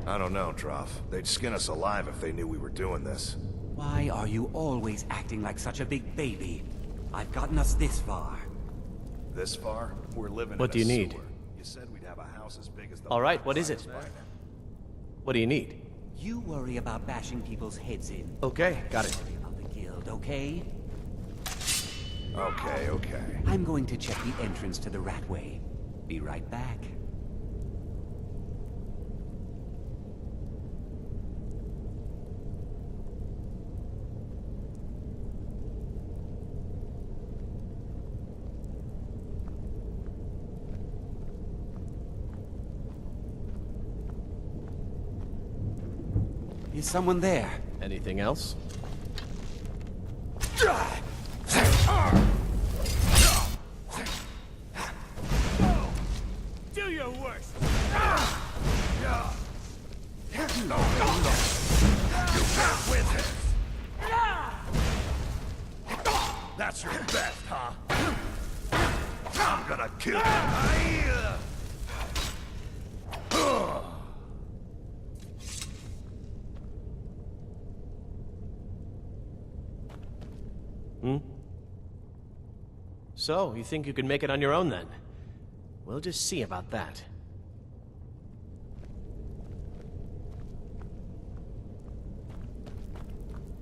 I don't know, Trough. They'd skin us alive if they knew we were doing this. Why are you always acting like such a big baby? I've gotten us this far. This far? We're living What in do you a need? sewer. You said we'd have a house as big as the... All right, what is it? What do you need? You worry about bashing people's heads in. Okay, got it. Worry about the guild, okay? Okay. I'm going to check the entrance to the Ratway. Be right back. Is someone there? Anything else? Do your worst. You can't win this. That's your best, huh? I'm gonna kill you. So, you think you can make it on your own then? We'll just see about that.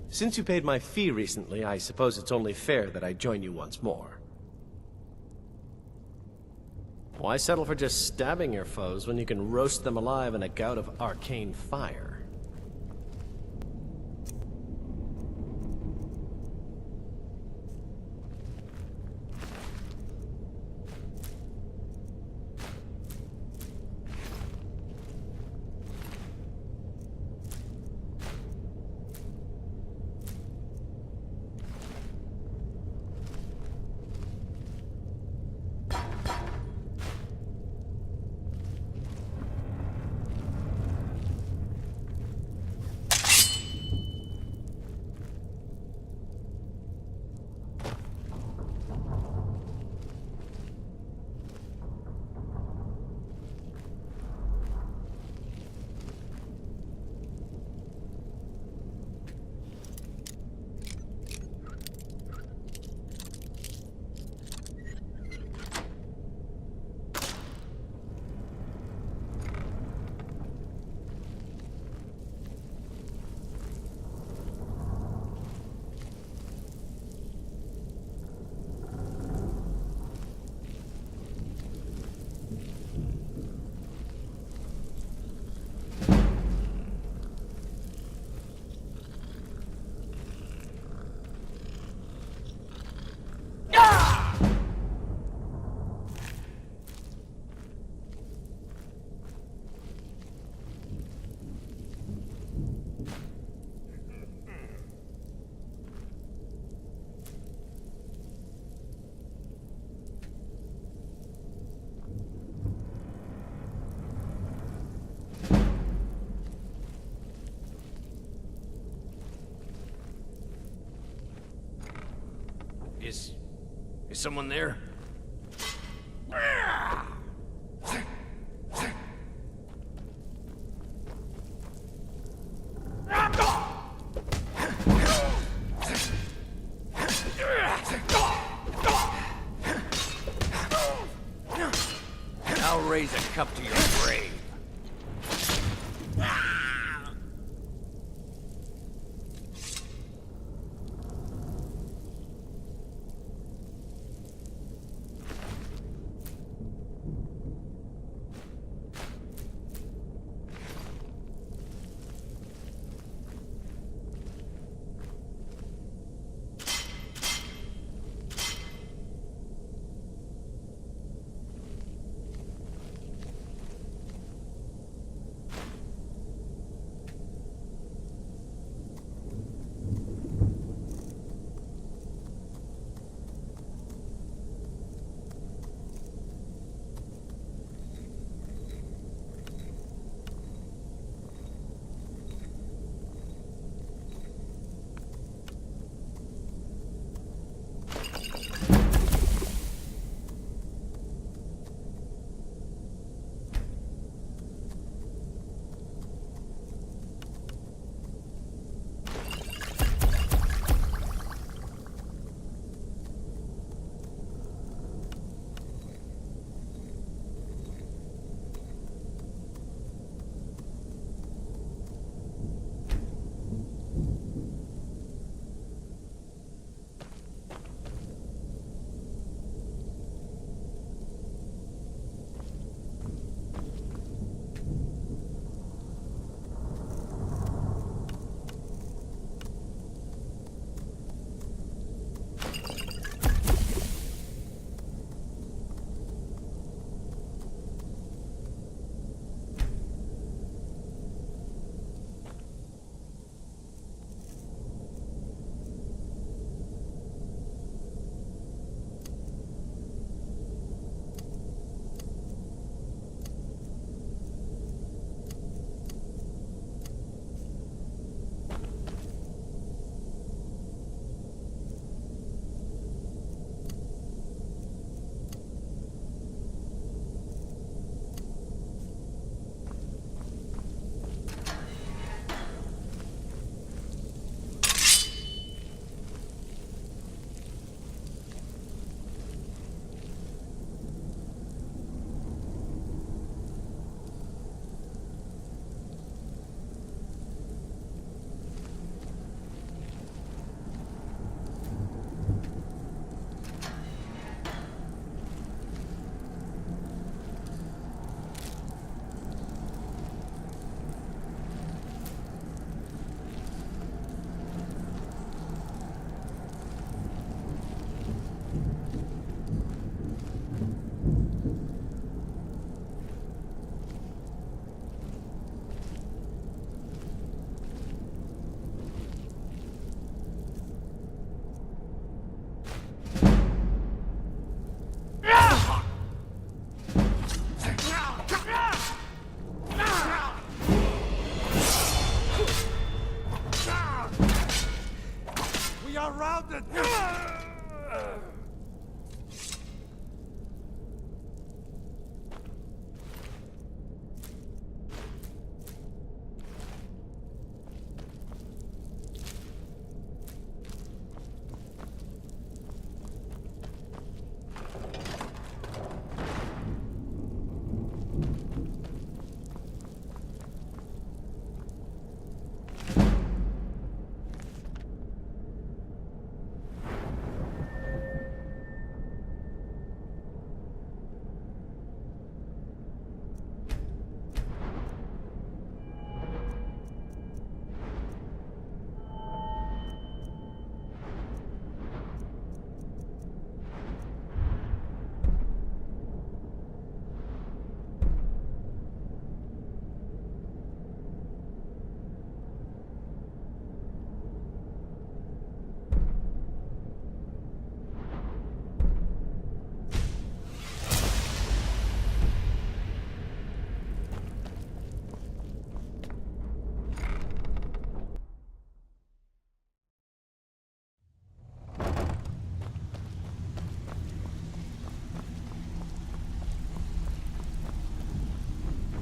Since you paid my fee recently, I suppose it's only fair that I join you once more. Why settle for just stabbing your foes when you can roast them alive in a gout of arcane fire? Is someone there? I'll raise a cup to your grave. surrounded!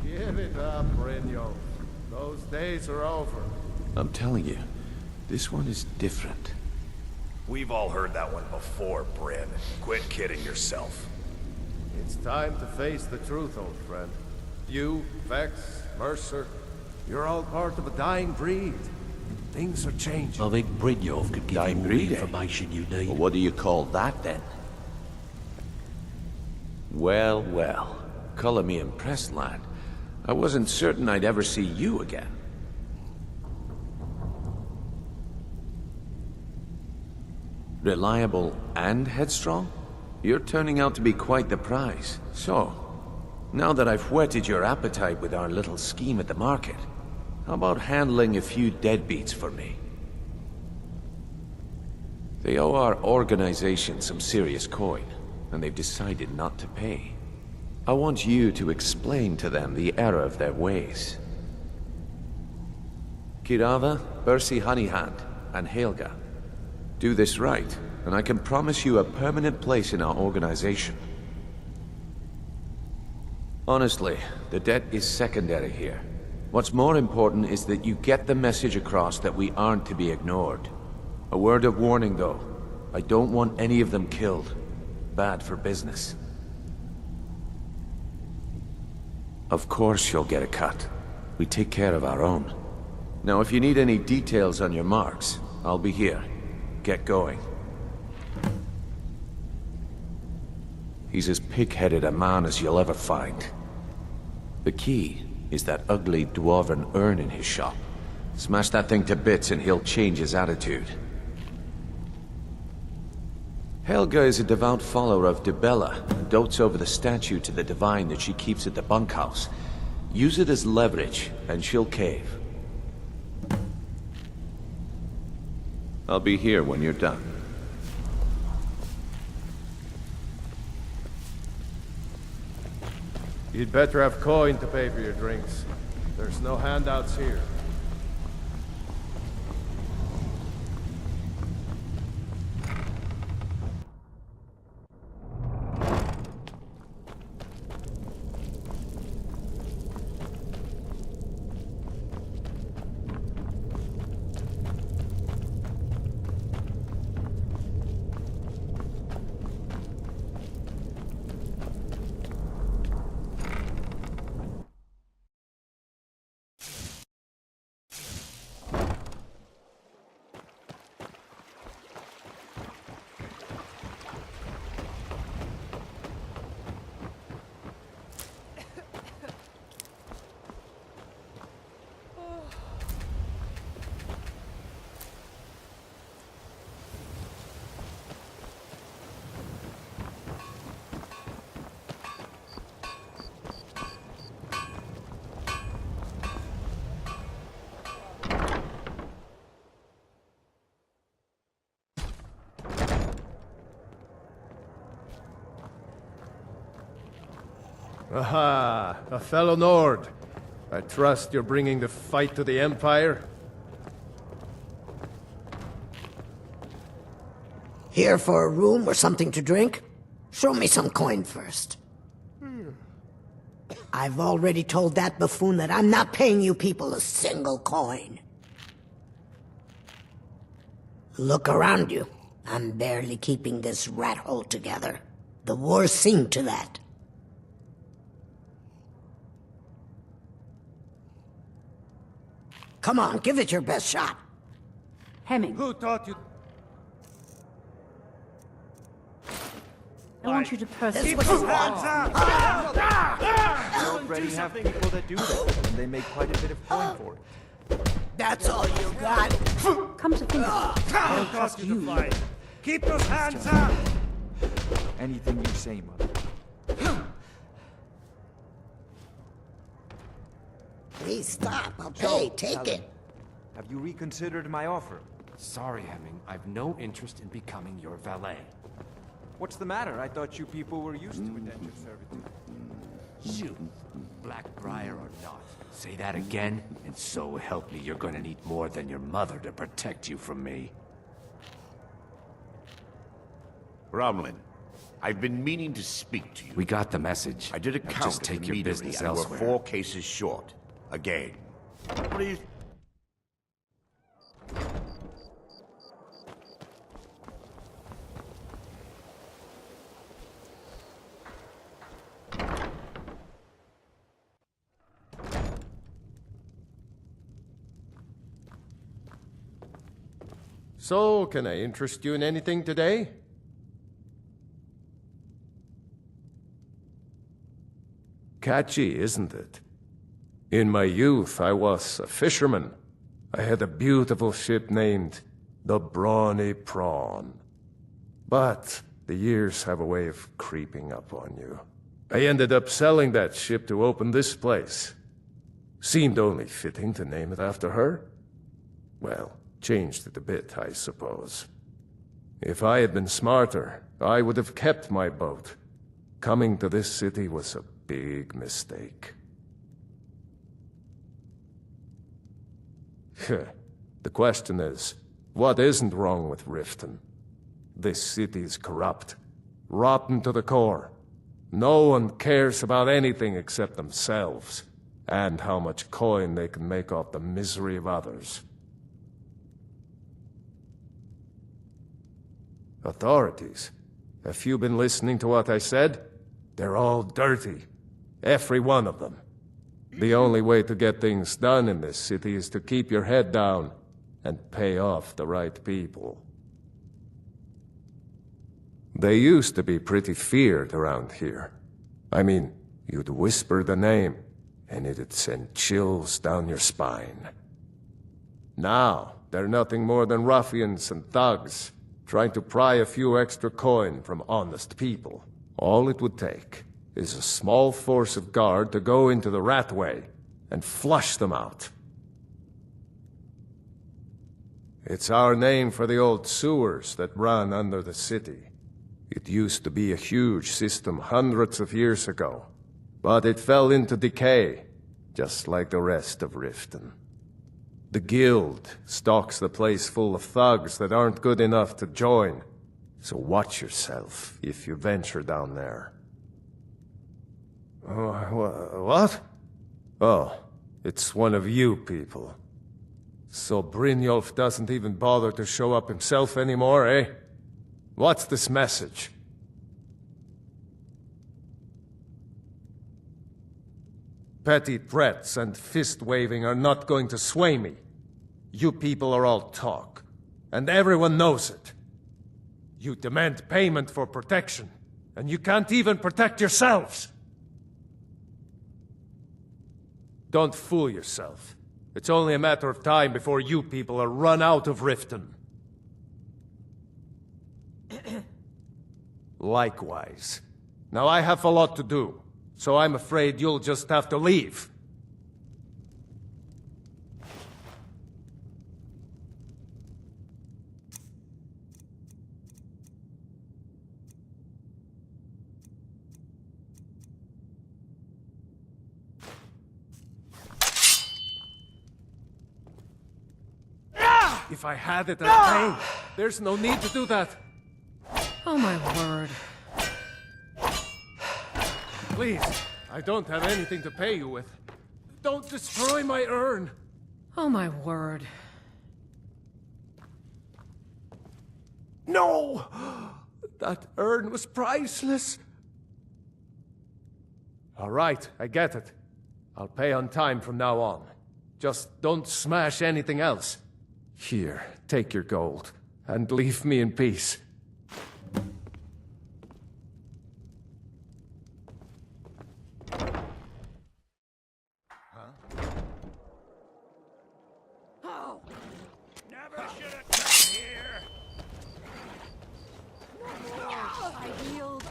Give it up, Brynjolf. Those days are over. I'm telling you, this one is different. We've all heard that one before, Bryn. Quit kidding yourself. It's time to face the truth, old friend. You, Vex, Mercer, you're all part of a dying breed. Things are changing. I think Brynjolf could give Dying you all breed, the eh? information you need. Well, what do you call that, then? Well, well. Color me impressed, lad. I wasn't certain I'd ever see you again. Reliable and headstrong? You're turning out to be quite the prize. So, now that I've whetted your appetite with our little scheme at the market, how about handling a few deadbeats for me? They owe our organization some serious coin, and they've decided not to pay. I want you to explain to them the error of their ways. Kirava, Bersi Honeyhand, and Helga. Do this right, and I can promise you a permanent place in our organization. Honestly, the debt is secondary here. What's more important is that you get the message across that we aren't to be ignored. A word of warning, though. I don't want any of them killed. Bad for business. Of course you'll get a cut. We take care of our own. Now, if you need any details on your marks, I'll be here. Get going. He's as pig-headed a man as you'll ever find. The key is that ugly dwarven urn in his shop. Smash that thing to bits and he'll change his attitude. Helga is a devout follower of Dibella and dotes over the statue to the divine that she keeps at the bunkhouse. Use it as leverage, and she'll cave. I'll be here when you're done. You'd better have coin to pay for your drinks. There's no handouts here. Aha, a fellow Nord. I trust you're bringing the fight to the Empire? Here for a room or something to drink? Show me some coin first. I've already told that buffoon that I'm not paying you people a single coin. Look around you. I'm barely keeping this rat hole together. The war's seen to that. Come on, give it your best shot. Hemming, Who taught you? I want you to personally... You already have people that do that, and they make quite a bit of coin for it. That's all you got? Come to think of it, I don't trust you. Keep those hands up! Anything you say, Mother. Please stop. I'll pay. Take it. Have you reconsidered my offer? Sorry, Hemming. I've no interest in becoming your valet. What's the matter? I thought you people were used to indentured servitude. Shoot. Blackbriar or not. Say that again, and so help me, you're gonna need more than your mother to protect you from me. Romlin, I've been meaning to speak to you. We got the message. I did a Now count just take your immediately, business and we're elsewhere. 4 cases short. Again. What do you... So, can I interest you in anything today? Catchy, isn't it? In my youth, I was a fisherman. I had a beautiful ship named the Brawny Prawn. But the years have a way of creeping up on you. I ended up selling that ship to open this place. Seemed only fitting to name it after her. Well, changed it a bit, I suppose. If I had been smarter, I would have kept my boat. Coming to this city was a big mistake. The question is, what isn't wrong with Riften? This city is corrupt, rotten to the core. No one cares about anything except themselves, and how much coin they can make off the misery of others. Authorities, have you been listening to what I said? They're all dirty. Every one of them. The only way to get things done in this city is to keep your head down and pay off the right people. They used to be pretty feared around here. I mean, you'd whisper the name, and it'd send chills down your spine. Now, they're nothing more than ruffians and thugs, trying to pry a few extra coin from honest people. All it would take is a small force of guard to go into the Ratway and flush them out. It's our name for the old sewers that run under the city. It used to be a huge system hundreds of years ago, but it fell into decay, just like the rest of Riften. The Guild stocks the place full of thugs that aren't good enough to join, so watch yourself if you venture down there. What? Oh, it's one of you people. So Brynjolf doesn't even bother to show up himself anymore, eh? What's this message? Petty threats and fist-waving are not going to sway me. You people are all talk, and everyone knows it. You demand payment for protection, and you can't even protect yourselves. Don't fool yourself. It's only a matter of time before you people are run out of Riften. Likewise. Now I have a lot to do, so I'm afraid you'll just have to leave. If I had it, I'd pay. There's no need to do that. Oh my word. Please, I don't have anything to pay you with. Don't destroy my urn! Oh my word. No! That urn was priceless! All right, I get it. I'll pay on time from now on. Just don't smash anything else. Here, take your gold, and leave me in peace. Never should have come here. I healed.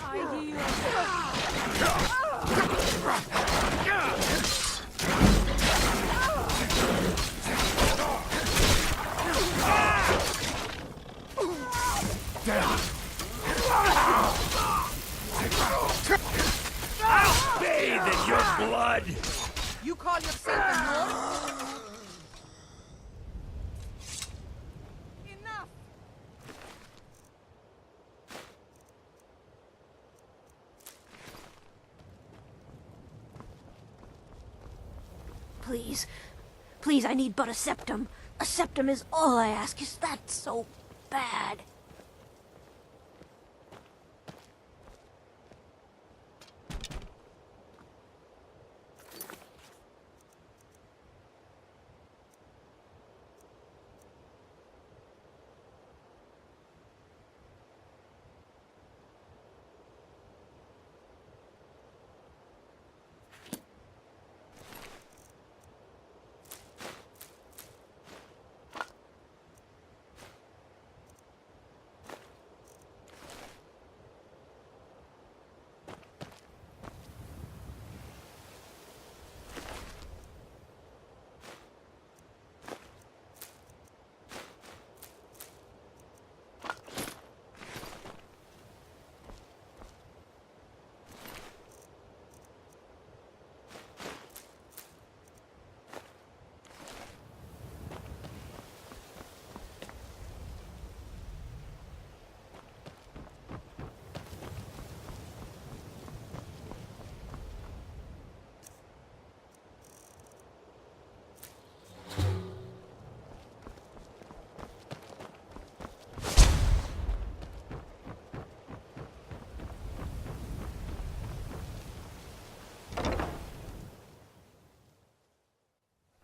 I'll bathe in your blood. You call yourself a lord? Enough! Please. Please, I need but a septum. A septum is all I ask. Is that so bad?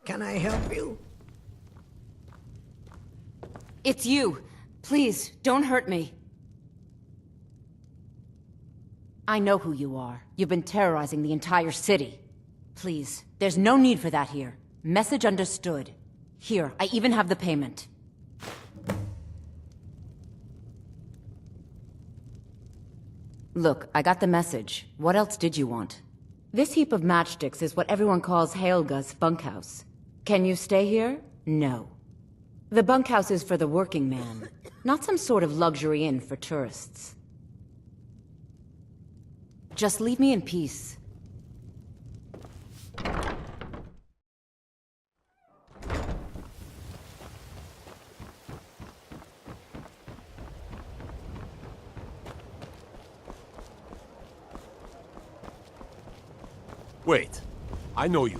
Can I help you? It's you. Please, don't hurt me. I know who you are. You've been terrorizing the entire city. Please, there's no need for that here. Message understood. Here, I even have the payment. Look, I got the message. What else did you want? This heap of matchsticks is what everyone calls Helga's bunkhouse. Can you stay here? No. The bunkhouse is for the working man, not some sort of luxury inn for tourists. Just leave me in peace. Wait, I know you.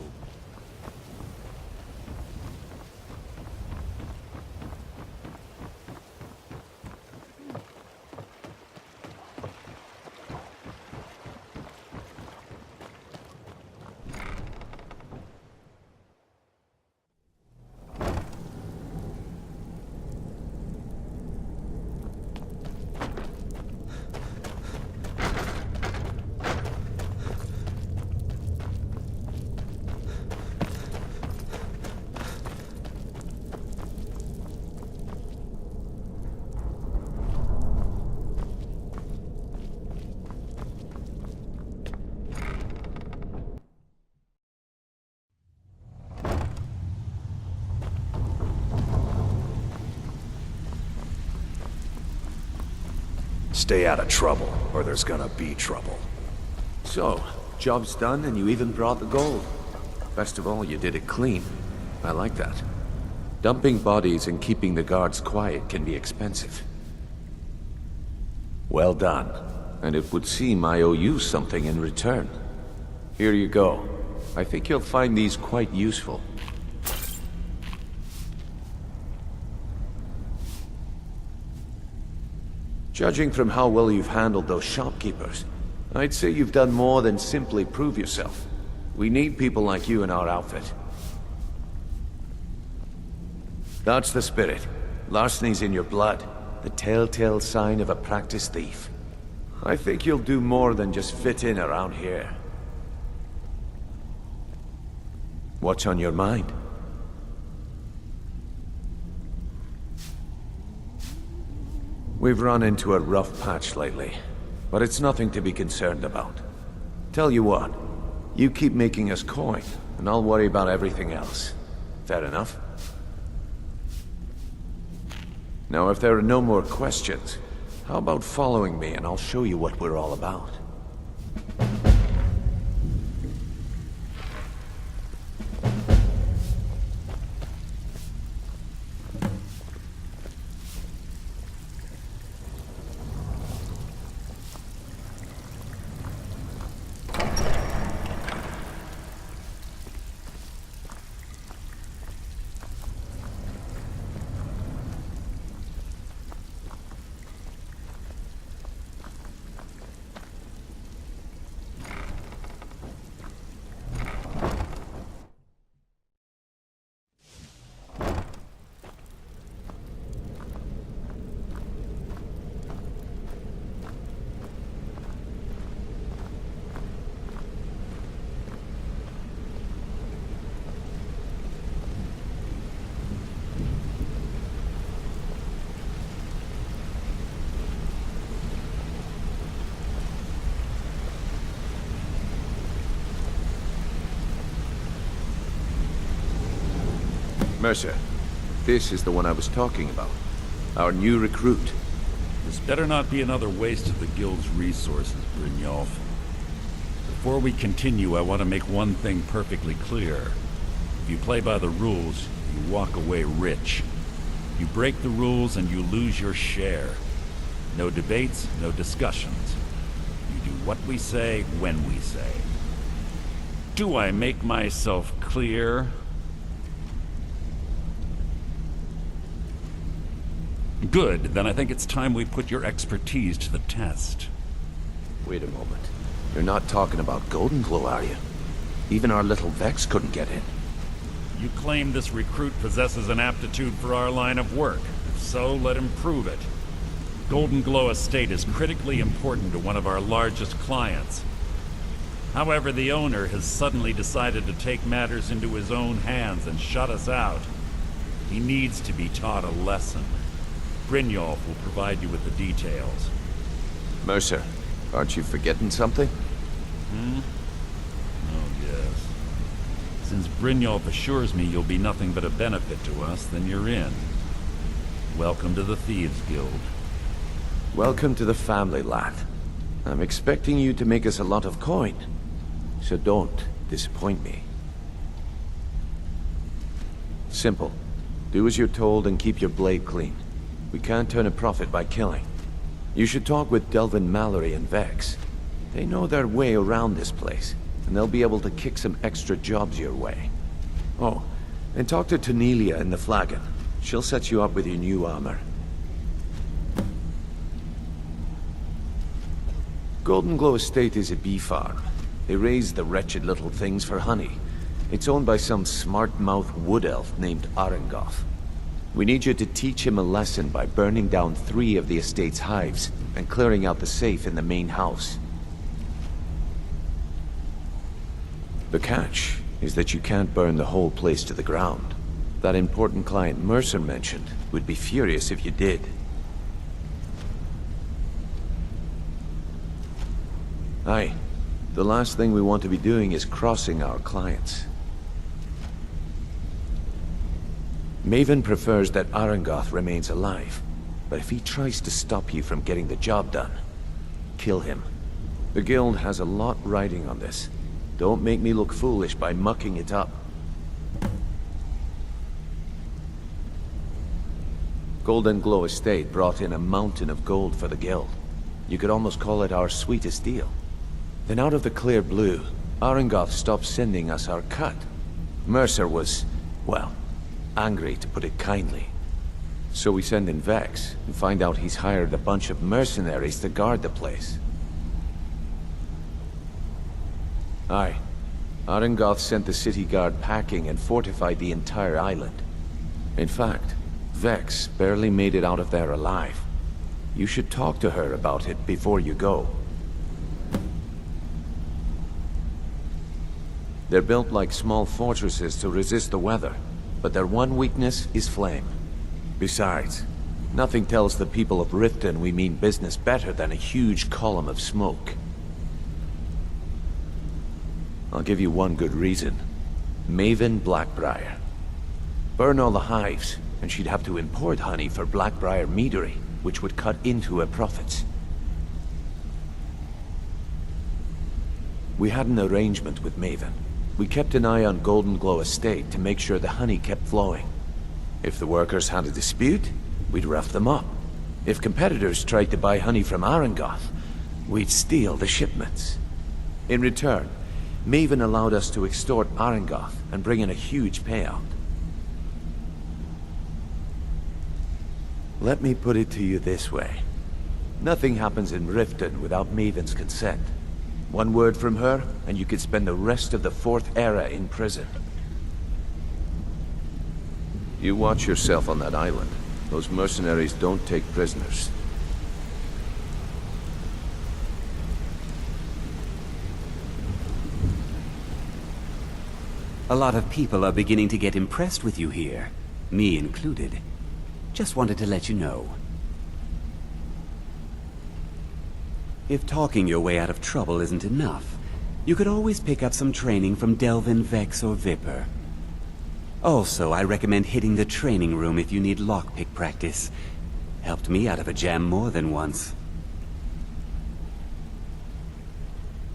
Stay out of trouble, or there's gonna be trouble. So, job's done and you even brought the gold. Best of all, you did it clean. I like that. Dumping bodies and keeping the guards quiet can be expensive. Well done. And it would seem I owe you something in return. Here you go. I think you'll find these quite useful. Judging from how well you've handled those shopkeepers, I'd say you've done more than simply prove yourself. We need people like you in our outfit. That's the spirit. Larceny's in your blood. The telltale sign of a practiced thief. I think you'll do more than just fit in around here. What's on your mind? We've run into a rough patch lately, but it's nothing to be concerned about. Tell you what, you keep making us coin, and I'll worry about everything else. Fair enough? Now, if there are no more questions, how about following me and I'll show you what we're all about? Mercer, this is the one I was talking about. Our new recruit. This better not be another waste of the Guild's resources, Brynjolf. Before we continue, I want to make one thing perfectly clear. If you play by the rules, you walk away rich. You break the rules and you lose your share. No debates, no discussions. You do what we say, when we say. Do I make myself clear? Good, then I think it's time we put your expertise to the test. Wait a moment. You're not talking about Golden Glow, are you? Even our little Vex couldn't get in. You claim this recruit possesses an aptitude for our line of work. If so, let him prove it. Golden Glow Estate is critically important to one of our largest clients. However, the owner has suddenly decided to take matters into his own hands and shut us out. He needs to be taught a lesson. Brynjolf will provide you with the details. Mercer, aren't you forgetting something? Oh, yes. Since Brynjolf assures me you'll be nothing but a benefit to us, then you're in. Welcome to the Thieves Guild. Welcome to the family, lad. I'm expecting you to make us a lot of coin. So don't disappoint me. Simple. Do as you're told and keep your blade clean. We can't turn a profit by killing. You should talk with Delvin Mallory and Vex. They know their way around this place, and they'll be able to kick some extra jobs your way. Oh, and talk to Tanelia in the Flagon. She'll set you up with your new armor. Golden Glow Estate is a bee farm. They raise the wretched little things for honey. It's owned by some smart-mouthed wood elf named Arengoth. We need you to teach him a lesson by burning down 3 of the estate's hives and clearing out the safe in the main house. The catch is that you can't burn the whole place to the ground. That important client Mercer mentioned would be furious if you did. Aye. The last thing we want to be doing is crossing our clients. Maven prefers that Arengoth remains alive, but if he tries to stop you from getting the job done, kill him. The Guild has a lot riding on this. Don't make me look foolish by mucking it up. Golden Glow Estate brought in a mountain of gold for the Guild. You could almost call it our sweetest deal. Then out of the clear blue, Arengoth stopped sending us our cut. Mercer was, well, angry to put it kindly. So we send in Vex and find out he's hired a bunch of mercenaries to guard the place. Aye. Arengoth sent the city guard packing and fortified the entire island. In fact, Vex barely made it out of there alive. You should talk to her about it before you go. They're built like small fortresses to resist the weather, but their one weakness is flame. Besides, nothing tells the people of Riften we mean business better than a huge column of smoke. I'll give you one good reason. Maven Blackbriar. Burn all the hives, and she'd have to import honey for Blackbriar meadery, which would cut into her profits. We had an arrangement with Maven. We kept an eye on Golden Glow Estate to make sure the honey kept flowing. If the workers had a dispute, we'd rough them up. If competitors tried to buy honey from Arengoth, we'd steal the shipments. In return, Maven allowed us to extort Arengoth and bring in a huge payout. Let me put it to you this way. Nothing happens in Riften without Maven's consent. One word from her, and you could spend the rest of the Fourth Era in prison. You watch yourself on that island. Those mercenaries don't take prisoners. A lot of people are beginning to get impressed with you here, me included. Just wanted to let you know. If talking your way out of trouble isn't enough, you could always pick up some training from Delvin, Vex, or Viper. Also, I recommend hitting the training room if you need lockpick practice. Helped me out of a jam more than once.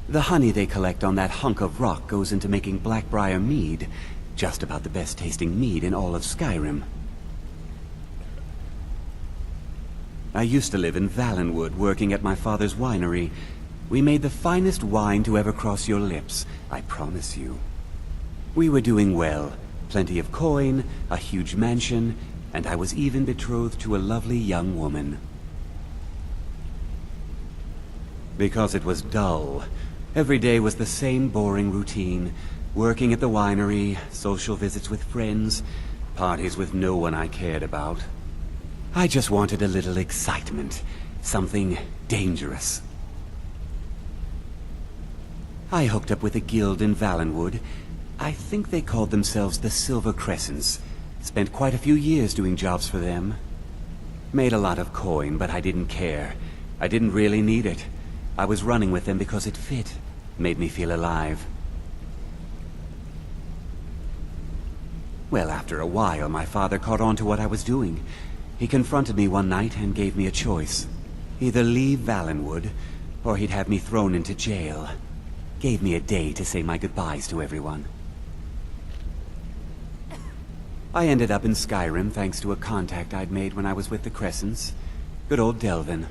The honey they collect on that hunk of rock goes into making Blackbriar mead, just about the best tasting mead in all of Skyrim. I used to live in Valenwood, working at my father's winery. We made the finest wine to ever cross your lips, I promise you. We were doing well. Plenty of coin, a huge mansion, and I was even betrothed to a lovely young woman. Because it was dull. Every day was the same boring routine. Working at the winery, social visits with friends, parties with no one I cared about. I just wanted a little excitement. Something dangerous. I hooked up with a guild in Valenwood. I think they called themselves the Silver Crescents. Spent quite a few years doing jobs for them. Made a lot of coin, but I didn't care. I didn't really need it. I was running with them because it fit. Made me feel alive. Well, after a while, my father caught on to what I was doing. He confronted me one night and gave me a choice. Either leave Valenwood, or he'd have me thrown into jail. Gave me a day to say my goodbyes to everyone. I ended up in Skyrim thanks to a contact I'd made when I was with the Crescents. Good old Delvin.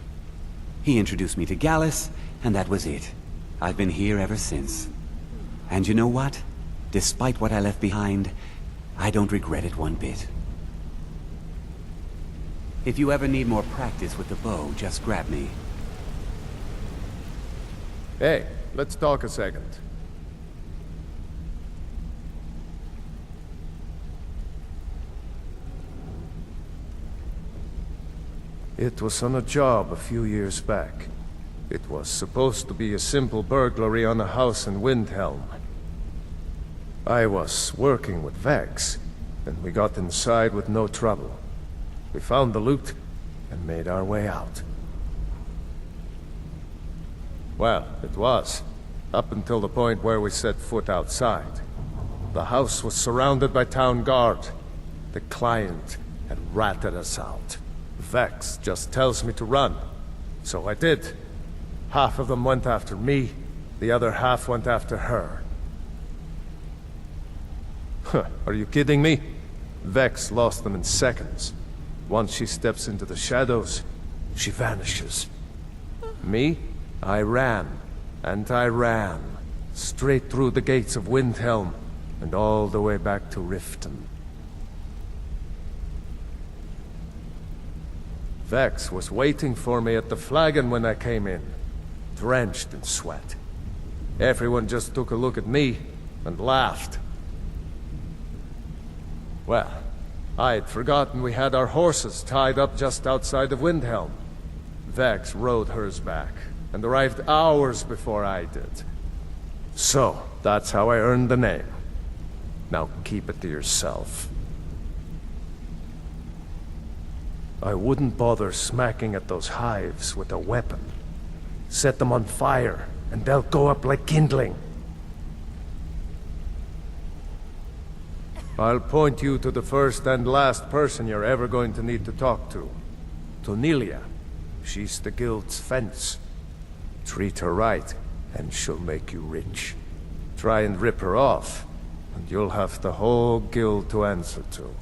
He introduced me to Gallus, and that was it. I've been here ever since. And you know what? Despite what I left behind, I don't regret it one bit. If you ever need more practice with the bow, just grab me. Hey, let's talk a second. It was on a job a few years back. It was supposed to be a simple burglary on a house in Windhelm. I was working with Vex, and we got inside with no trouble. We found the loot, and made our way out. Well, it was, up until the point where we set foot outside. The house was surrounded by town guard. The client had ratted us out. Vex just tells me to run, so I did. Half of them went after me, the other half went after her. Huh, are you kidding me? Vex lost them in seconds. Once she steps into the shadows, she vanishes. Me? I ran, and I ran, straight through the gates of Windhelm, and all the way back to Riften. Vex was waiting for me at the flagon when I came in, drenched in sweat. Everyone just took a look at me and laughed. Well, I'd forgotten we had our horses tied up just outside of Windhelm. Vex rode hers back, and arrived hours before I did. So, that's how I earned the name. Now keep it to yourself. I wouldn't bother smacking at those hives with a weapon. Set them on fire, and they'll go up like kindling. I'll point you to the first and last person you're ever going to need to talk to. To Nelia. She's the guild's fence. Treat her right, and she'll make you rich. Try and rip her off, and you'll have the whole guild to answer to.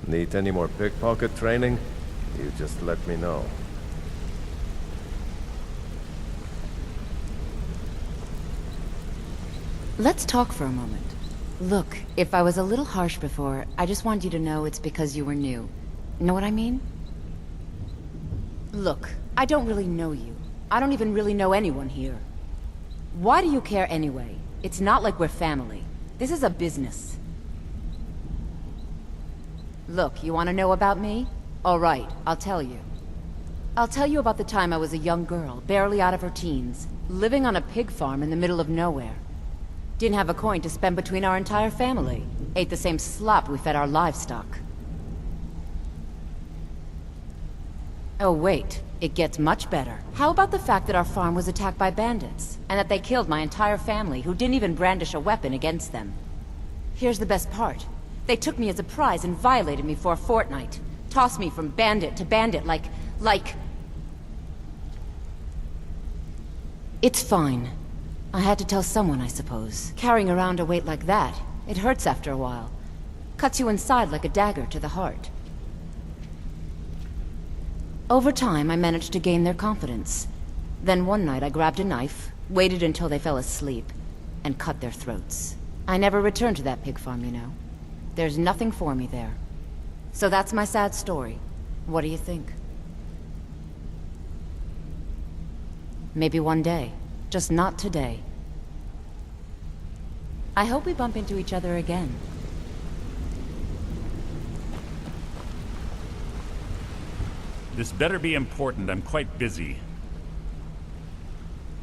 Need any more pickpocket training? You just let me know. Let's talk for a moment. Look, if I was a little harsh before, I just want you to know it's because you were new. Know what I mean? Look, I don't really know you. I don't even really know anyone here. Why do you care anyway? It's not like we're family. This is a business. Look, you want to know about me? All right, I'll tell you. I'll tell you about the time I was a young girl, barely out of her teens, living on a pig farm in the middle of nowhere. Didn't have a coin to spend between our entire family. Ate the same slop we fed our livestock. Oh wait, it gets much better. How about the fact that our farm was attacked by bandits, and that they killed my entire family who didn't even brandish a weapon against them? Here's the best part. They took me as a prize and violated me for a fortnight. Tossed me from bandit to bandit like... It's fine. I had to tell someone, I suppose. Carrying around a weight like that, it hurts after a while. Cuts you inside like a dagger to the heart. Over time, I managed to gain their confidence. Then one night I grabbed a knife, waited until they fell asleep, and cut their throats. I never returned to that pig farm, you know. There's nothing for me there. So that's my sad story. What do you think? Maybe one day. Just not today. I hope we bump into each other again. This better be important. I'm quite busy.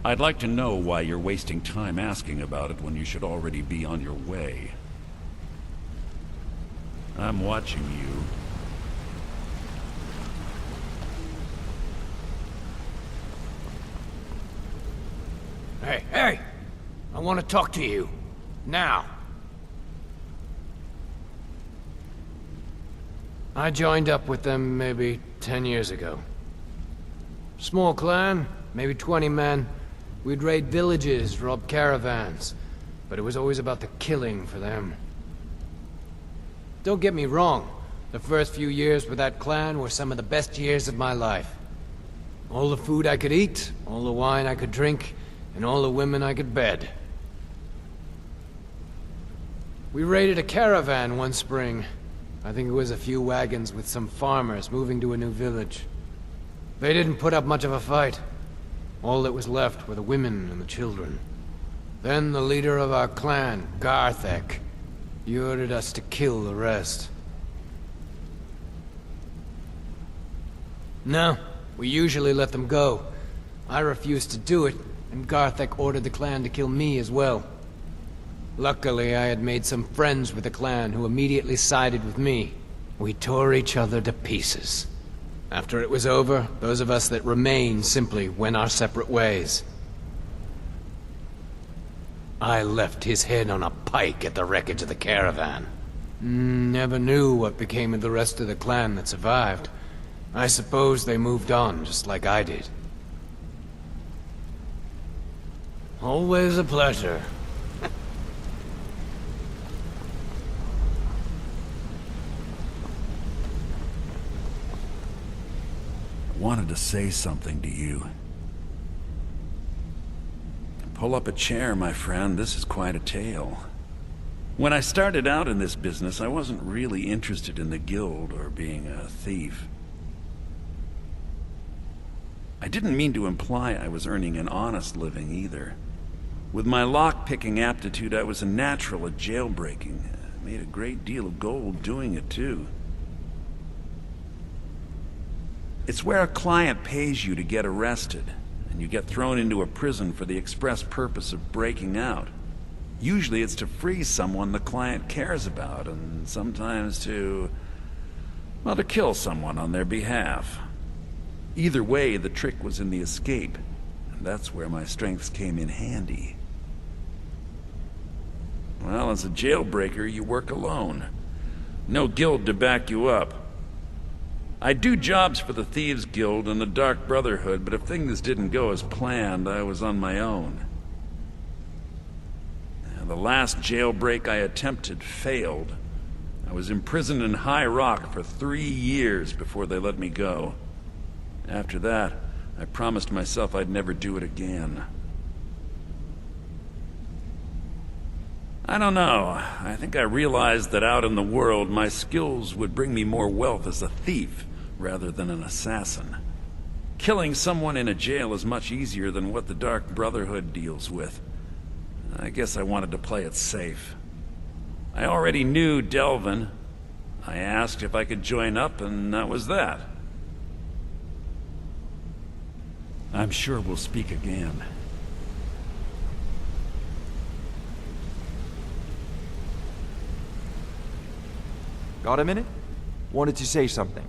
I'd like to know why you're wasting time asking about it when you should already be on your way. I'm watching you. Hey! I want to talk to you. Now. I joined up with them maybe 10 years ago. Small clan, maybe 20 men. We'd raid villages, rob caravans. But it was always about the killing for them. Don't get me wrong. The first few years with that clan were some of the best years of my life. All the food I could eat, all the wine I could drink, and all the women I could bed. We raided a caravan one spring. I think it was a few wagons with some farmers moving to a new village. They didn't put up much of a fight. All that was left were the women and the children. Then the leader of our clan, Garthek, he ordered us to kill the rest. No, we usually let them go. I refused to do it, and Garthek ordered the clan to kill me as well. Luckily, I had made some friends with the clan who immediately sided with me. We tore each other to pieces. After it was over, those of us that remained simply went our separate ways. I left his head on a pike at the wreckage of the caravan. Never knew what became of the rest of the clan that survived. I suppose they moved on, just like I did. Always a pleasure. wanted to say something to you. Pull up a chair, my friend. This is quite a tale. When I started out in this business, I wasn't really interested in the guild or being a thief. I didn't mean to imply I was earning an honest living either. With my lock-picking aptitude, I was a natural at jailbreaking. I made a great deal of gold doing it, too. It's where a client pays you to get arrested, and you get thrown into a prison for the express purpose of breaking out. Usually it's to free someone the client cares about, and sometimes to kill someone on their behalf. Either way, the trick was in the escape, and that's where my strengths came in handy. Well, as a jailbreaker, you work alone. No guild to back you up. I do jobs for the Thieves Guild and the Dark Brotherhood, but if things didn't go as planned, I was on my own. The last jailbreak I attempted failed. I was imprisoned in High Rock for 3 years before they let me go. After that, I promised myself I'd never do it again. I don't know. I think I realized that out in the world, my skills would bring me more wealth as a thief rather than an assassin. Killing someone in a jail is much easier than what the Dark Brotherhood deals with. I guess I wanted to play it safe. I already knew Delvin. I asked if I could join up, and that was that. I'm sure we'll speak again. Got a minute? Wanted to say something.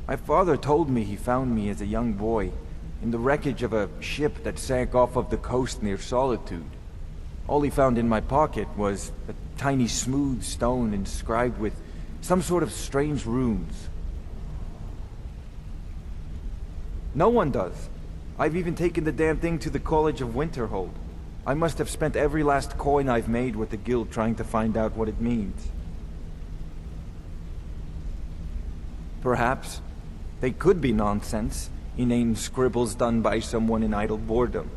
My father told me he found me as a young boy in the wreckage of a ship that sank off of the coast near Solitude. All he found in my pocket was a tiny smooth stone inscribed with some sort of strange runes. No one does. I've even taken the damn thing to the College of Winterhold. I must have spent every last coin I've made with the guild trying to find out what it means. Perhaps they could be nonsense, inane scribbles done by someone in idle boredom.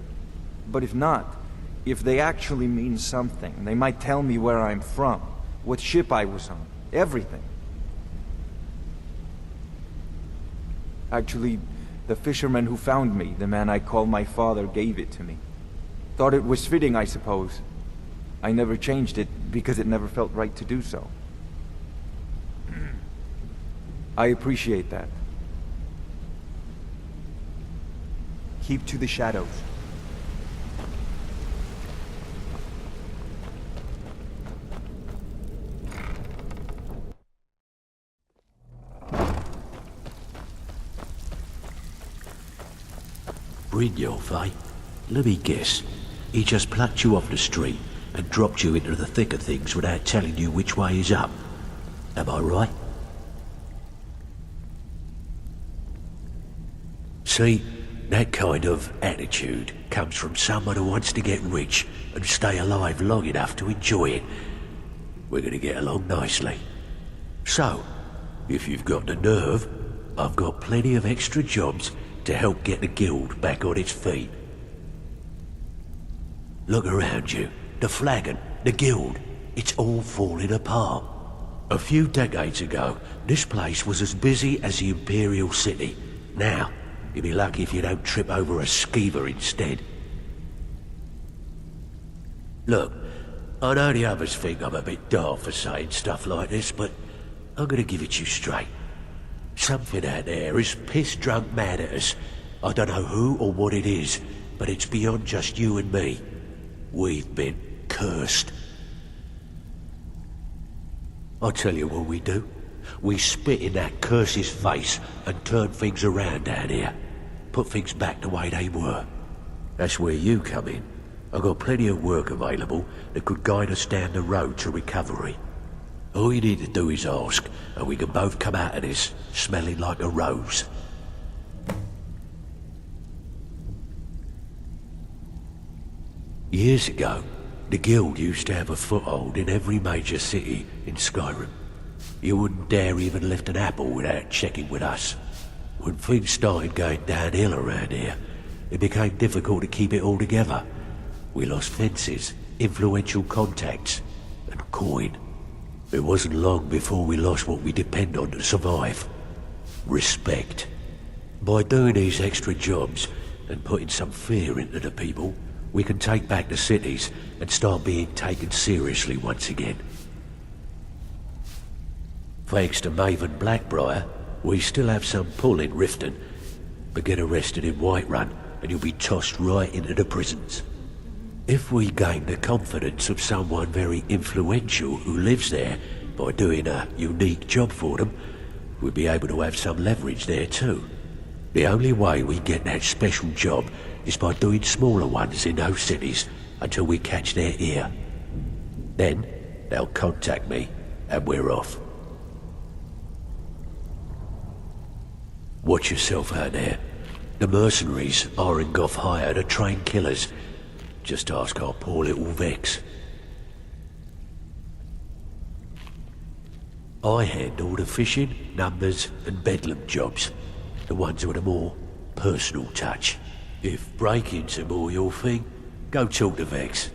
But if not, if they actually mean something, they might tell me where I'm from, what ship I was on, everything. Actually, the fisherman who found me, the man I call my father, gave it to me. Thought it was fitting, I suppose. I never changed it because it never felt right to do so. I appreciate that. Keep to the shadows. Brynjolf, eh? Let me guess. He just plucked you off the street and dropped you into the thick of things without telling you which way is up. Am I right? See, that kind of attitude comes from someone who wants to get rich and stay alive long enough to enjoy it. We're gonna get along nicely. So, if you've got the nerve, I've got plenty of extra jobs to help get the guild back on its feet. Look around you. The flagon, the guild, it's all falling apart. A few decades ago, this place was as busy as the Imperial City. Now, you'll be lucky if you don't trip over a skeever instead. Look, I know the others think I'm a bit daft for saying stuff like this, but I'm gonna give it you straight. Something out there is piss-drunk mad at us. I don't know who or what it is, but it's beyond just you and me. We've been cursed. I'll tell you what we do. We spit in that curse's face and turn things around down here. Put things back the way they were. That's where you come in. I've got plenty of work available that could guide us down the road to recovery. All you need to do is ask, and we can both come out of this smelling like a rose. Years ago, the guild used to have a foothold in every major city in Skyrim. You wouldn't dare even lift an apple without checking with us. When things started going downhill around here, it became difficult to keep it all together. We lost fences, influential contacts, and coin. It wasn't long before we lost what we depend on to survive. Respect. By doing these extra jobs and putting some fear into the people, we can take back the cities and start being taken seriously once again. Thanks to Maven Blackbriar, we still have some pull in Riften, but get arrested in Whiterun and you'll be tossed right into the prisons. If we gain the confidence of someone very influential who lives there by doing a unique job for them, we'll be able to have some leverage there too. The only way we get that special job is by doing smaller ones in those cities until we catch their ear. Then they'll contact me and we're off. Watch yourself out there. The mercenaries Arengoth hired to train killers. Just ask our poor little Vex. I handle the fishing, numbers and bedlam jobs. The ones with a more personal touch. If breaking's a more your thing, go talk to Vex.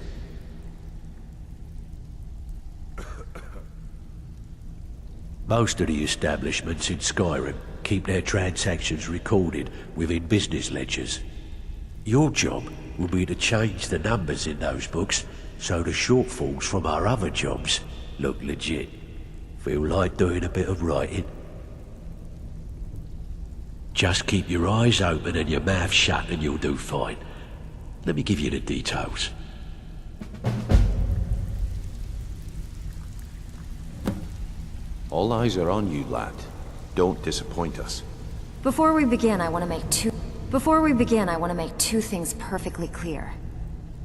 Most of the establishments in Skyrim keep their transactions recorded within business ledgers. Your job will be to change the numbers in those books so the shortfalls from our other jobs look legit. Feel like doing a bit of writing? Just keep your eyes open and your mouth shut and you'll do fine. Let me give you the details. All eyes are on you, lad. Don't disappoint us. Before we begin, I want to make two things perfectly clear.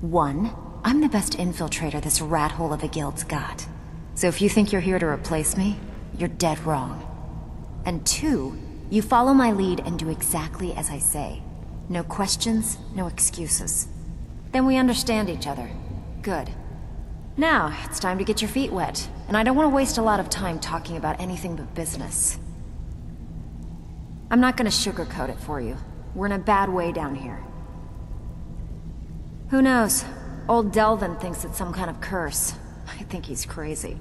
One, I'm the best infiltrator this rat hole of a guild's got. So if you think you're here to replace me, you're dead wrong. And two, you follow my lead and do exactly as I say. No questions, no excuses. Then we understand each other. Good. Now, it's time to get your feet wet, and I don't want to waste a lot of time talking about anything but business. I'm not gonna sugarcoat it for you. We're in a bad way down here. Who knows? Old Delvin thinks it's some kind of curse. I think he's crazy.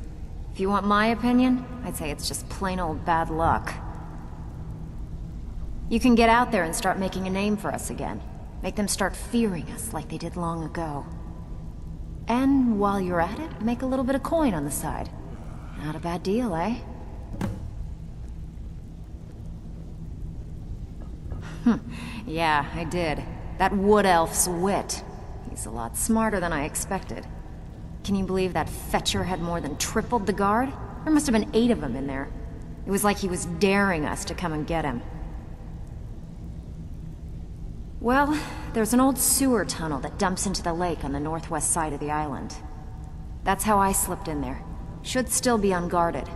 If you want my opinion, I'd say it's just plain old bad luck. You can get out there and start making a name for us again. Make them start fearing us like they did long ago. And while you're at it, make a little bit of coin on the side. Not a bad deal, eh? Yeah, I did. That wood elf's wit. He's a lot smarter than I expected. Can you believe that fetcher had more than tripled the guard? There must have been 8 of them in there. It was like he was daring us to come and get him. Well, there's an old sewer tunnel that dumps into the lake on the northwest side of the island. That's how I slipped in there. Should still be unguarded.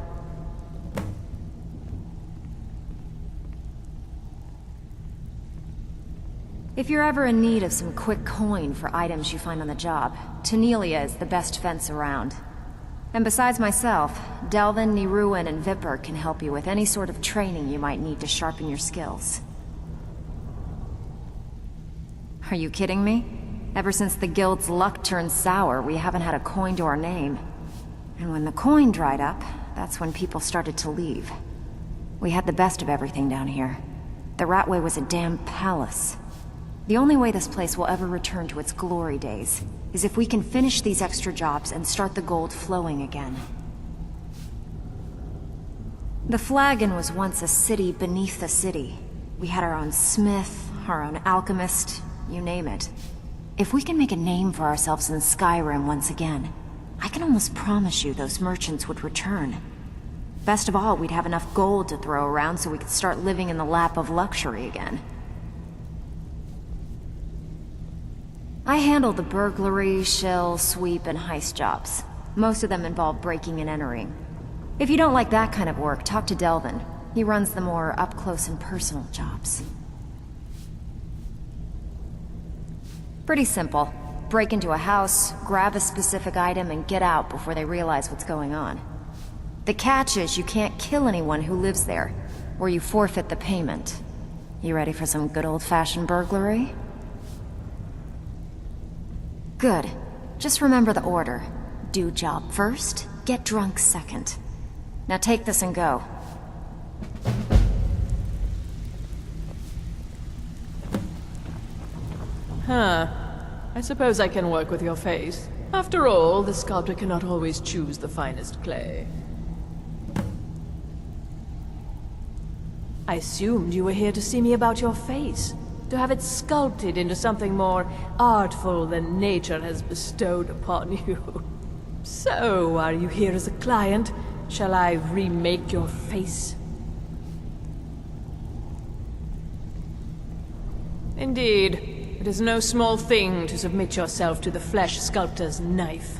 If you're ever in need of some quick coin for items you find on the job, Tanelia is the best fence around. And besides myself, Delvin, Niruin, and Vipper can help you with any sort of training you might need to sharpen your skills. Are you kidding me? Ever since the guild's luck turned sour, we haven't had a coin to our name. And when the coin dried up, that's when people started to leave. We had the best of everything down here. The Ratway was a damn palace. The only way this place will ever return to its glory days is if we can finish these extra jobs and start the gold flowing again. The Flagon was once a city beneath the city. We had our own smith, our own alchemist, you name it. If we can make a name for ourselves in Skyrim once again, I can almost promise you those merchants would return. Best of all, we'd have enough gold to throw around so we could start living in the lap of luxury again. I handle the burglary, shill, sweep, and heist jobs. Most of them involve breaking and entering. If you don't like that kind of work, talk to Delvin. He runs the more up-close and personal jobs. Pretty simple. Break into a house, grab a specific item, and get out before they realize what's going on. The catch is you can't kill anyone who lives there, or you forfeit the payment. You ready for some good old-fashioned burglary? Good. Just remember the order. Do job first, get drunk second. Now take this and go. Huh. I suppose I can work with your face. After all, the sculptor cannot always choose the finest clay. I assumed you were here to see me about your face, to have it sculpted into something more artful than nature has bestowed upon you. So, are you here as a client? Shall I remake your face? Indeed. It is no small thing to submit yourself to the flesh sculptor's knife.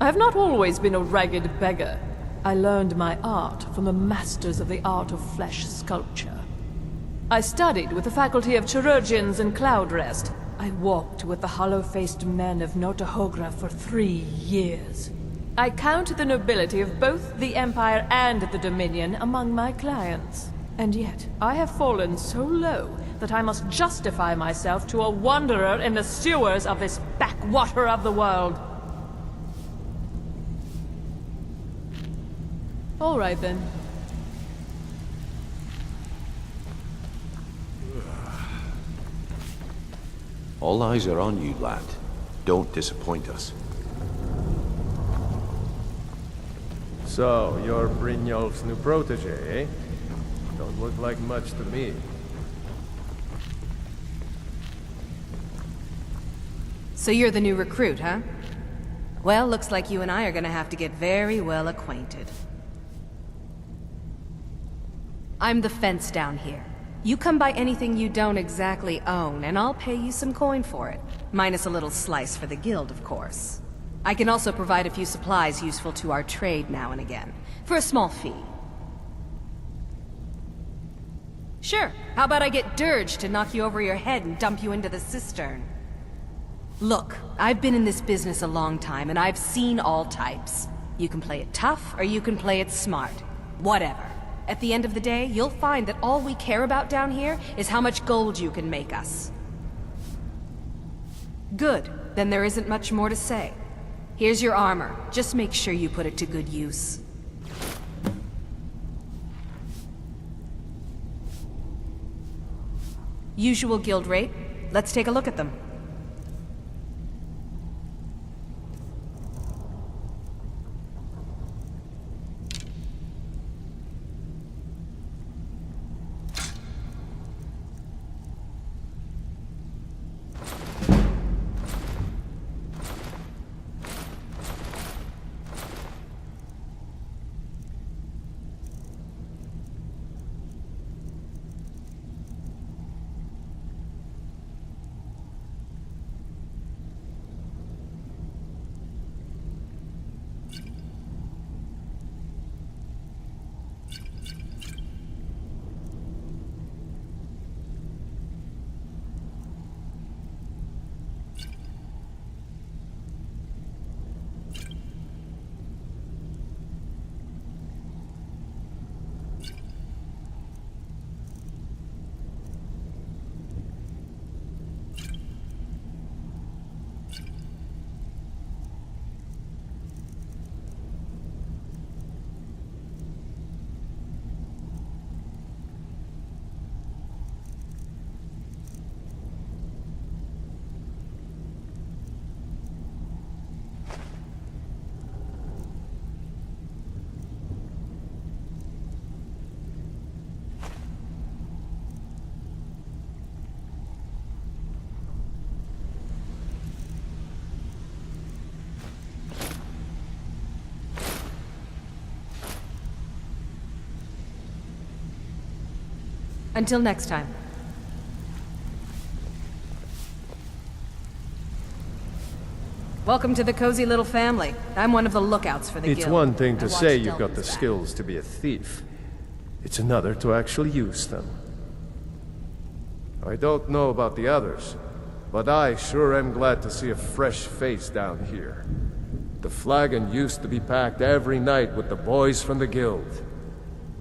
I have not always been a ragged beggar. I learned my art from the masters of the art of flesh sculpture. I studied with the faculty of chirurgeons and Cloudrest. I walked with the hollow-faced men of Notahogra for 3 years. I count the nobility of both the Empire and the Dominion among my clients. And yet, I have fallen so low that I must justify myself to a wanderer in the sewers of this backwater of the world. All right, then. All eyes are on you, lad. Don't disappoint us. So, you're Brynjolf's new protege, eh? Don't look like much to me. So you're the new recruit, huh? Well, looks like you and I are gonna have to get very well acquainted. I'm the fence down here. You come by anything you don't exactly own, and I'll pay you some coin for it. Minus a little slice for the guild, of course. I can also provide a few supplies useful to our trade now and again, for a small fee. Sure, how about I get Dirge to knock you over your head and dump you into the cistern? Look, I've been in this business a long time, and I've seen all types. You can play it tough, or you can play it smart. Whatever. At the end of the day, you'll find that all we care about down here is how much gold you can make us. Good, then there isn't much more to say. Here's your armor. Just make sure you put it to good use. Usual guild rate. Let's take a look at them. Until next time. Welcome to the cozy little family. I'm one of the lookouts for the guild. It's one thing I to watch say you've got Delvin's the back. skills to be a thief. It's another to actually use them. I don't know about the others, but I sure am glad to see a fresh face down here. The flagon used to be packed every night with the boys from the guild.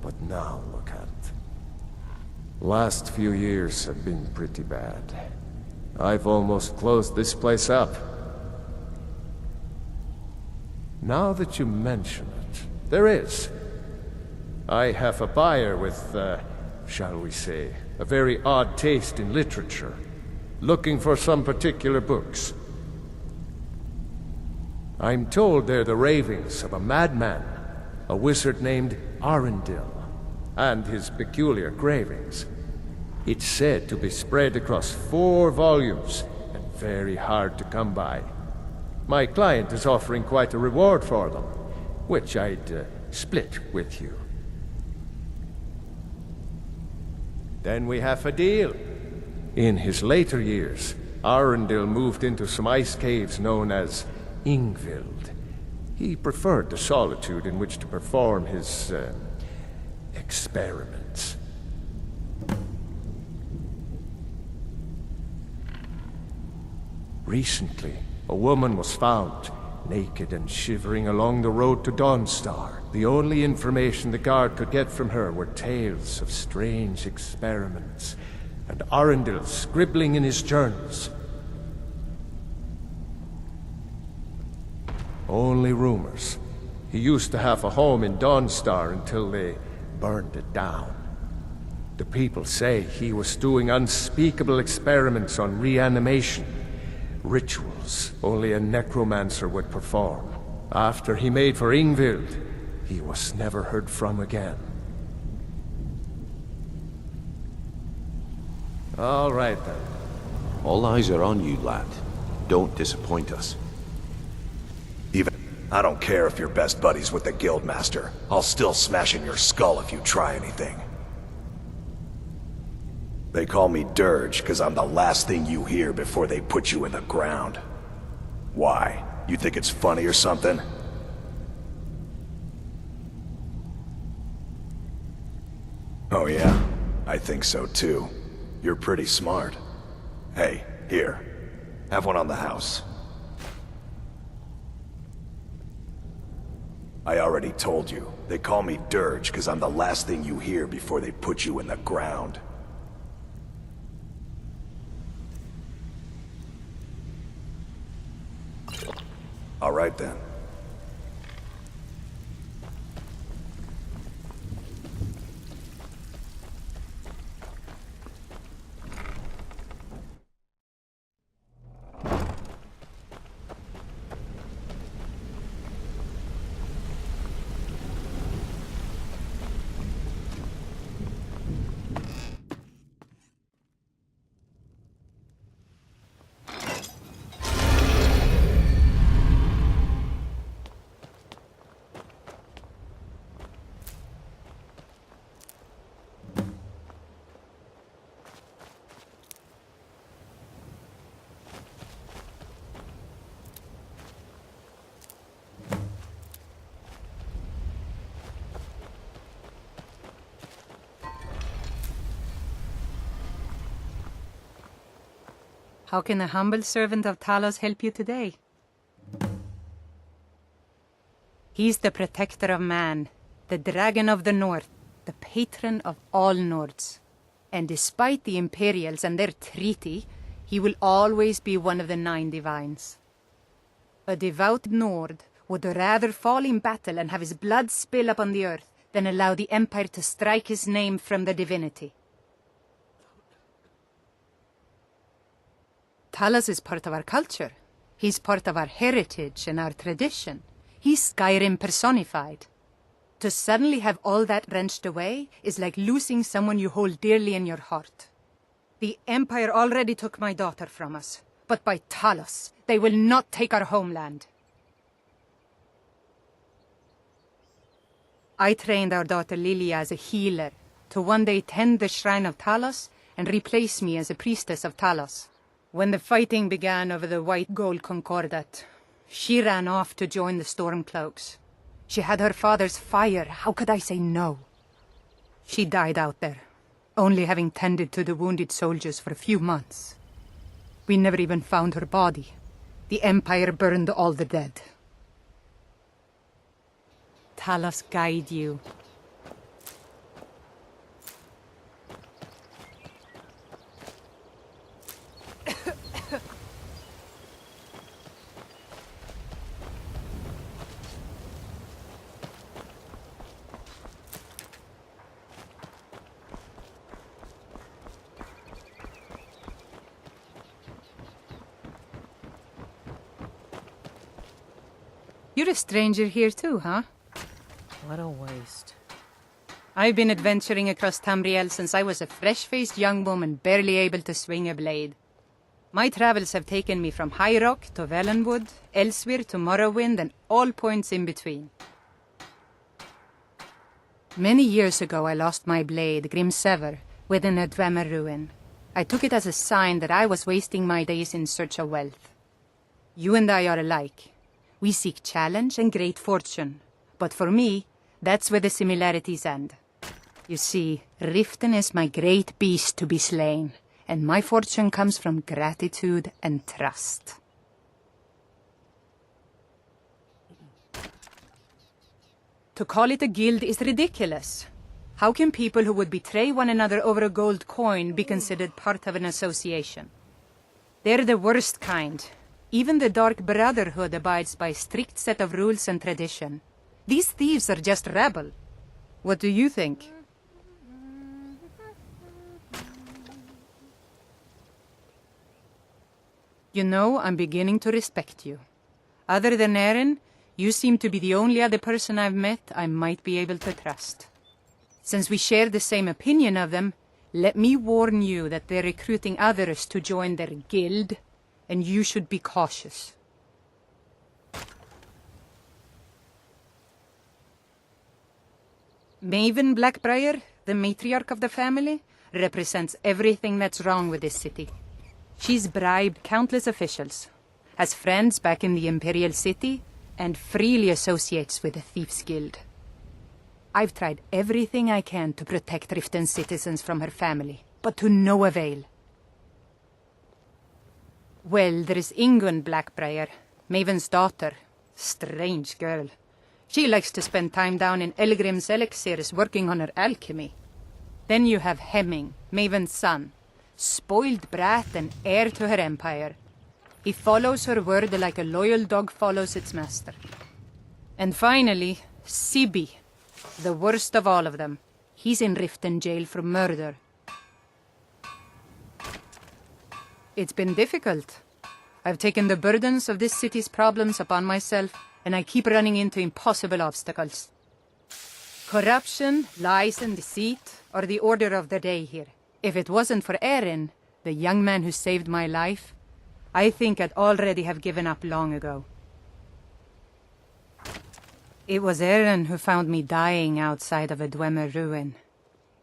But now, look at it. Last few years have been pretty bad. I've almost closed this place up. Now that you mention it, there is. I have a buyer with, shall we say, a very odd taste in literature, looking for some particular books. I'm told they're the ravings of a madman, a wizard named Arundel, and his peculiar cravings. It's said to be spread across 4 volumes, and very hard to come by. My client is offering quite a reward for them, which I'd split with you. Then we have a deal. In his later years, Arundel moved into some ice caves known as Ingvild. He preferred the solitude in which to perform his experiments. Recently, a woman was found, naked and shivering along the road to Dawnstar. The only information the guard could get from her were tales of strange experiments, and Arundel scribbling in his journals. Only rumors. He used to have a home in Dawnstar until they burned it down. The people say he was doing unspeakable experiments on reanimation, rituals only a necromancer would perform. After he made for Ingvild, he was never heard from again. All right then. All eyes are on you, lad. Don't disappoint us. I don't care if you're best buddies with the Guildmaster. I'll still smash in your skull if you try anything. They call me Dirge because I'm the last thing you hear before they put you in the ground. Why? You think it's funny or something? Oh yeah, I think so too. You're pretty smart. Hey, here. Have one on the house. I already told you. They call me Dirge because I'm the last thing you hear before they put you in the ground. All right then. How can a humble servant of Talos help you today? He's the protector of man, the dragon of the north, the patron of all Nords. And despite the Imperials and their treaty, he will always be one of the 9 divines. A devout Nord would rather fall in battle and have his blood spill upon the earth than allow the Empire to strike his name from the divinity. Talos is part of our culture. He's part of our heritage and our tradition. He's Skyrim personified. To suddenly have all that wrenched away is like losing someone you hold dearly in your heart. The Empire already took my daughter from us, but by Talos, they will not take our homeland. I trained our daughter Lilia as a healer to one day tend the shrine of Talos and replace me as a priestess of Talos. When the fighting began over the white gold concordat, she ran off to join the Stormcloaks. She had her father's fire. How could I say no? She died out there, only having tended to the wounded soldiers for a few months. We never even found her body. The Empire burned all the dead. Talos guide you. You're a stranger here too, huh? What a waste. I've been adventuring across Tamriel since I was a fresh-faced young woman barely able to swing a blade. My travels have taken me from High Rock to Valenwood, Elsewhere to Morrowind, and all points in between. Many years ago I lost my blade, Grimsever, within a Dwemer ruin. I took it as a sign that I was wasting my days in search of wealth. You and I are alike. We seek challenge and great fortune. But for me, that's where the similarities end. You see, Riften is my great beast to be slain, and my fortune comes from gratitude and trust. To call it a guild is ridiculous. How can people who would betray one another over a gold coin be considered part of an association? They're the worst kind. Even the Dark Brotherhood abides by a strict set of rules and tradition. These thieves are just rabble. What do you think? You know, I'm beginning to respect you. Other than Eren, you seem to be the only other person I've met I might be able to trust. Since we share the same opinion of them, let me warn you that they're recruiting others to join their guild, and you should be cautious. Maven Blackbriar, the matriarch of the family, represents everything that's wrong with this city. She's bribed countless officials, has friends back in the Imperial City, and freely associates with the Thieves' Guild. I've tried everything I can to protect Riften's citizens from her family, but to no avail. Well, there is Ingun Blackbriar, Maven's daughter. Strange girl. She likes to spend time down in Elgrim's elixirs working on her alchemy. Then you have Hemming, Maven's son. Spoiled brat and heir to her empire. He follows her word like a loyal dog follows its master. And finally, Sibi, the worst of all of them. He's in Riften jail for murder. It's been difficult. I've taken the burdens of this city's problems upon myself, and I keep running into impossible obstacles. Corruption, lies, and deceit are the order of the day here. If it wasn't for Eren, the young man who saved my life, I think I'd already have given up long ago. It was Eren who found me dying outside of a Dwemer ruin.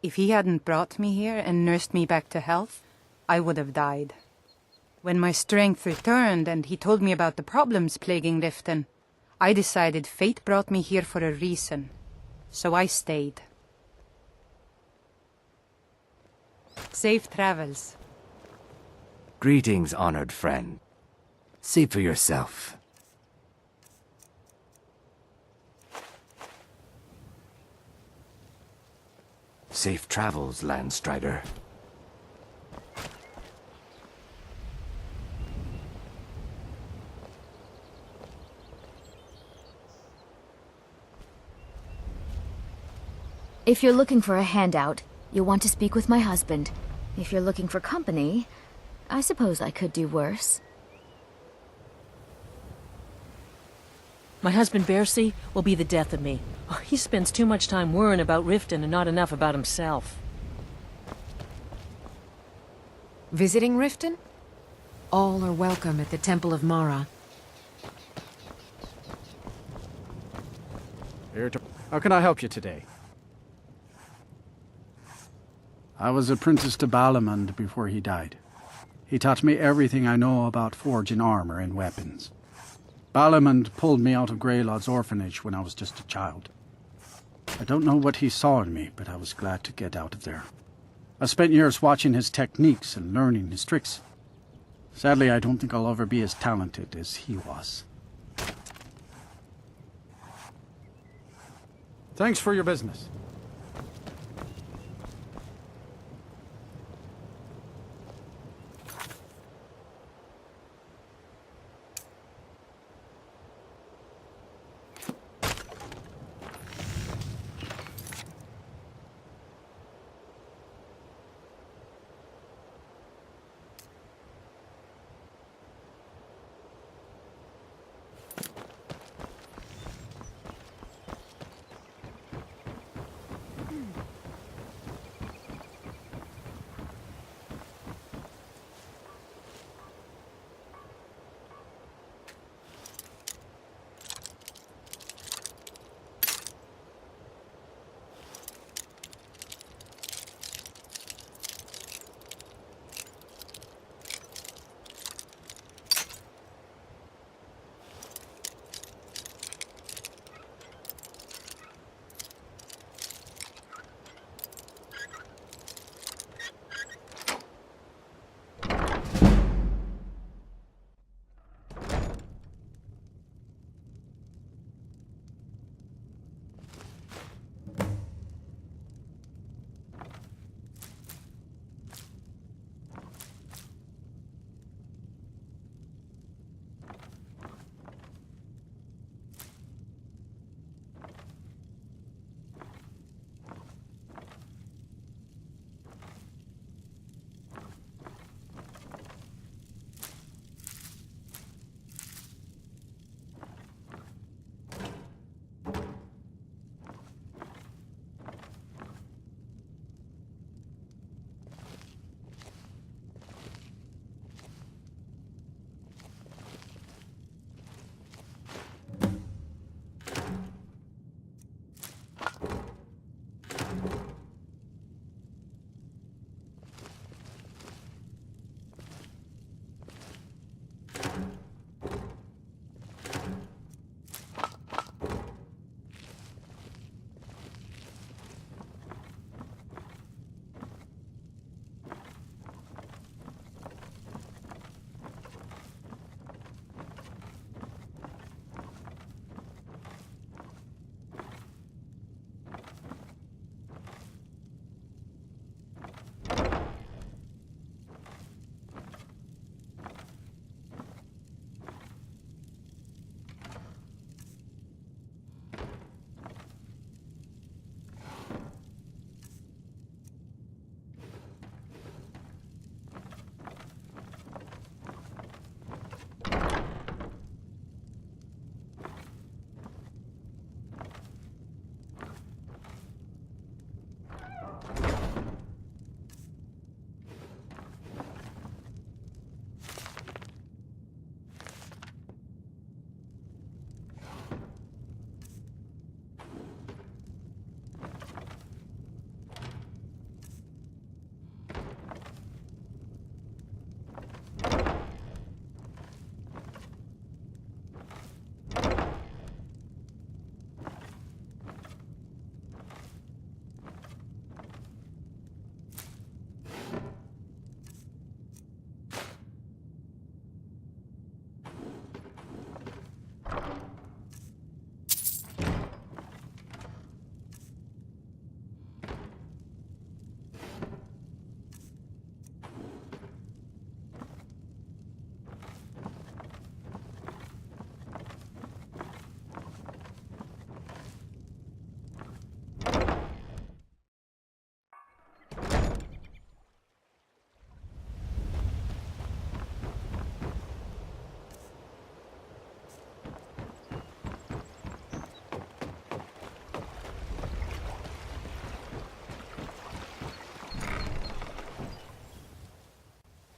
If he hadn't brought me here and nursed me back to health, I would have died. When my strength returned and he told me about the problems plaguing Riften, I decided fate brought me here for a reason. So I stayed. Safe travels. Greetings, honored friend. See for yourself. Safe travels, Landstrider. If you're looking for a handout, you'll want to speak with my husband. If you're looking for company, I suppose I could do worse. My husband Bercy will be the death of me. Oh, he spends too much time worrying about Riften and not enough about himself. Visiting Riften? All are welcome at the Temple of Mara. How can I help you today? I was apprenticed to Balamund before he died. He taught me everything I know about forging armor and weapons. Balamund pulled me out of Greylod's orphanage when I was just a child. I don't know what he saw in me, but I was glad to get out of there. I spent years watching his techniques and learning his tricks. Sadly, I don't think I'll ever be as talented as he was. Thanks for your business.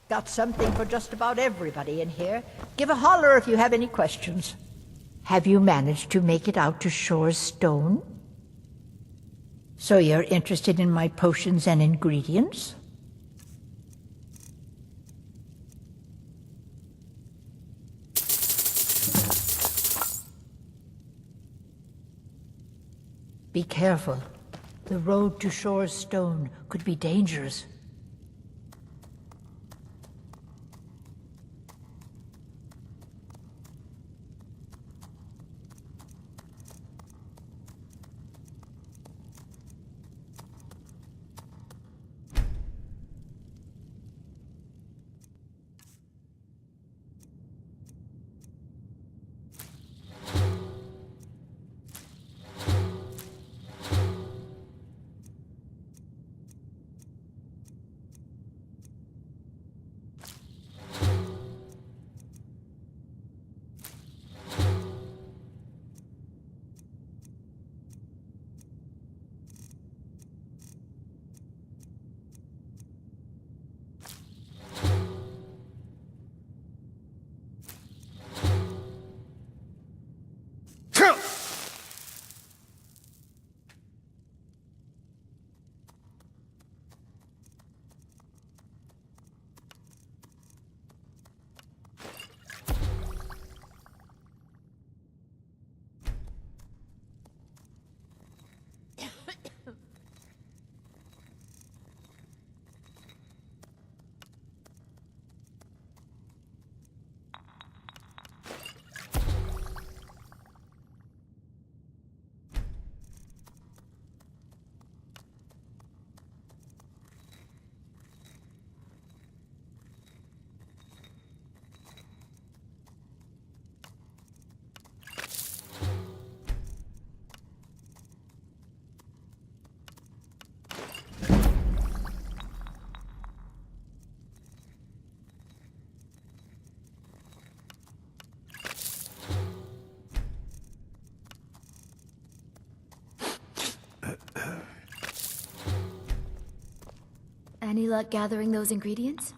Got something for just about everybody in here. Give a holler if you have any questions. Have you managed to make it out to Shore's Stone? So you're interested in my potions and ingredients? Be careful. The road to Shore's Stone could be dangerous. Any luck gathering those ingredients?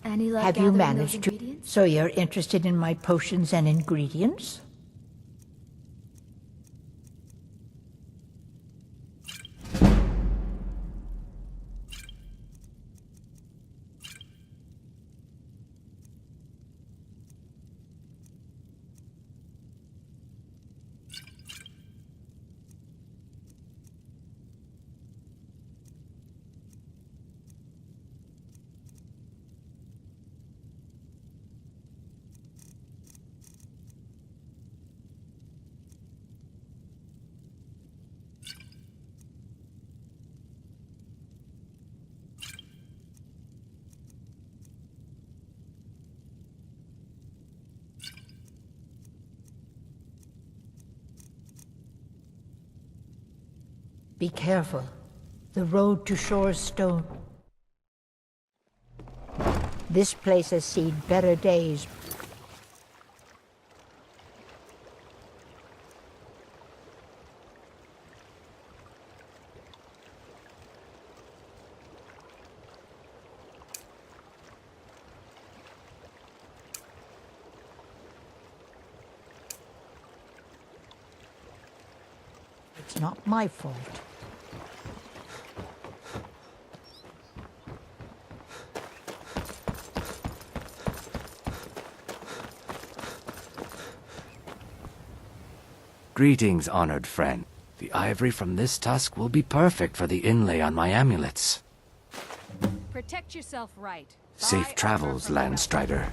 Any luck Have you gathering managed those to... ingredients? So you're interested in my potions and ingredients? Be careful. The road to Shore's Stone. This place has seen better days. It's not my fault. Greetings, honored friend. The ivory from this tusk will be perfect for the inlay on my amulets. Protect yourself right. Safe travels, Landstrider.